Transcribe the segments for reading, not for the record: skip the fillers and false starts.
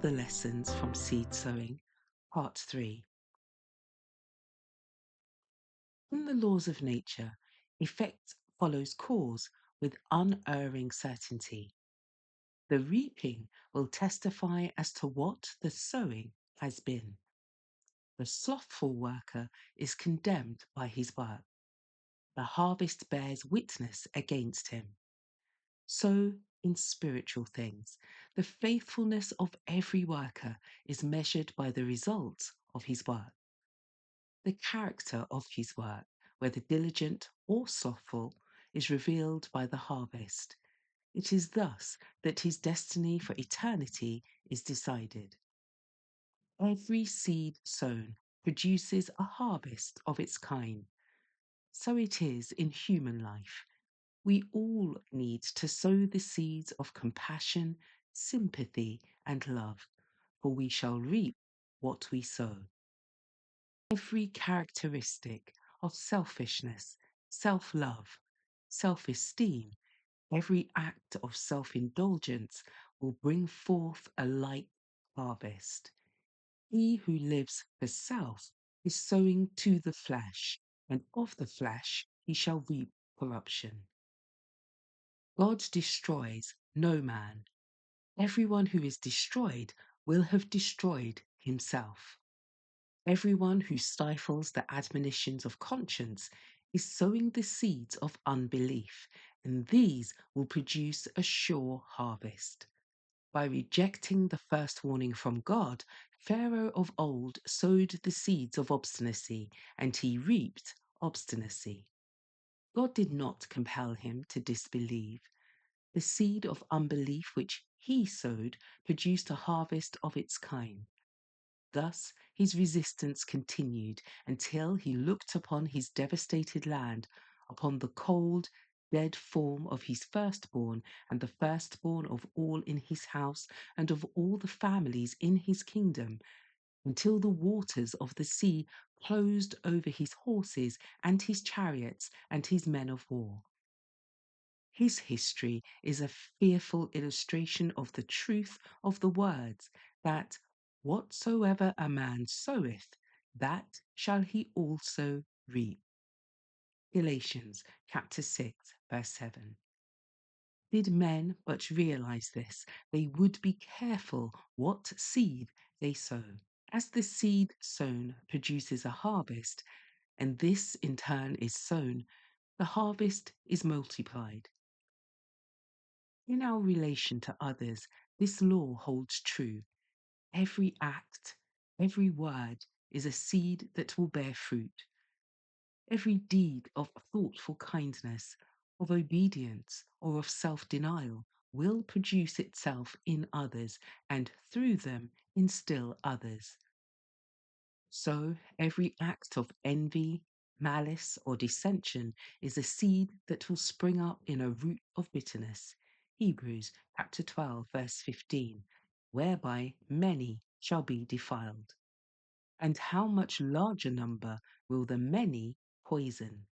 Other lessons from seed sowing, part 3. In the laws of nature, effect follows cause with unerring certainty. The reaping will testify as to what the sowing has been. The slothful worker is condemned by his work. The harvest bears witness against him. So, in spiritual things, the faithfulness of every worker is measured by the results of his work. The character of his work, whether diligent or slothful, is revealed by the harvest. It is thus that his destiny for eternity is decided. Every seed sown produces a harvest of its kind. So it is in human life. We all need to sow the seeds of compassion, sympathy, and love, for we shall reap what we sow. Every characteristic of selfishness, self-love, self-esteem, every act of self-indulgence will bring forth a like harvest. He who lives for self is sowing to the flesh, and of the flesh he shall reap corruption. God destroys no man. Everyone who is destroyed will have destroyed himself. Everyone who stifles the admonitions of conscience is sowing the seeds of unbelief, and these will produce a sure harvest. By rejecting the first warning from God, Pharaoh of old sowed the seeds of obstinacy, and he reaped obstinacy. God did not compel him to disbelieve. The seed of unbelief which he sowed produced a harvest of its kind. Thus his resistance continued until he looked upon his devastated land, upon the cold, dead form of his firstborn and the firstborn of all in his house and of all the families in his kingdom, until the waters of the sea closed over his horses and his chariots and his men of war. His history is a fearful illustration of the truth of the words that whatsoever a man soweth, that shall he also reap. Galatians chapter 6, verse 7. Did men but realize this, they would be careful what seed they sow. As the seed sown produces a harvest, and this in turn is sown, the harvest is multiplied. In our relation to others, this law holds true. Every act, every word is a seed that will bear fruit. Every deed of thoughtful kindness, of obedience, or of self-denial will produce itself in others and through them instill others. So every act of envy, malice, or dissension is a seed that will spring up in a root of bitterness. Hebrews chapter 12, verse 15, whereby many shall be defiled. And how much larger number will the many poison?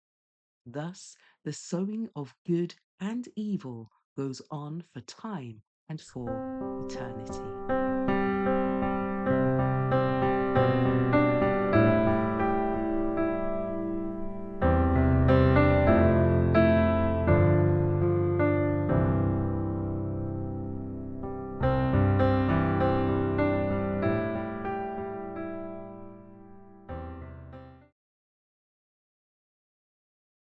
Thus, the sowing of good and evil goes on for time and for eternity.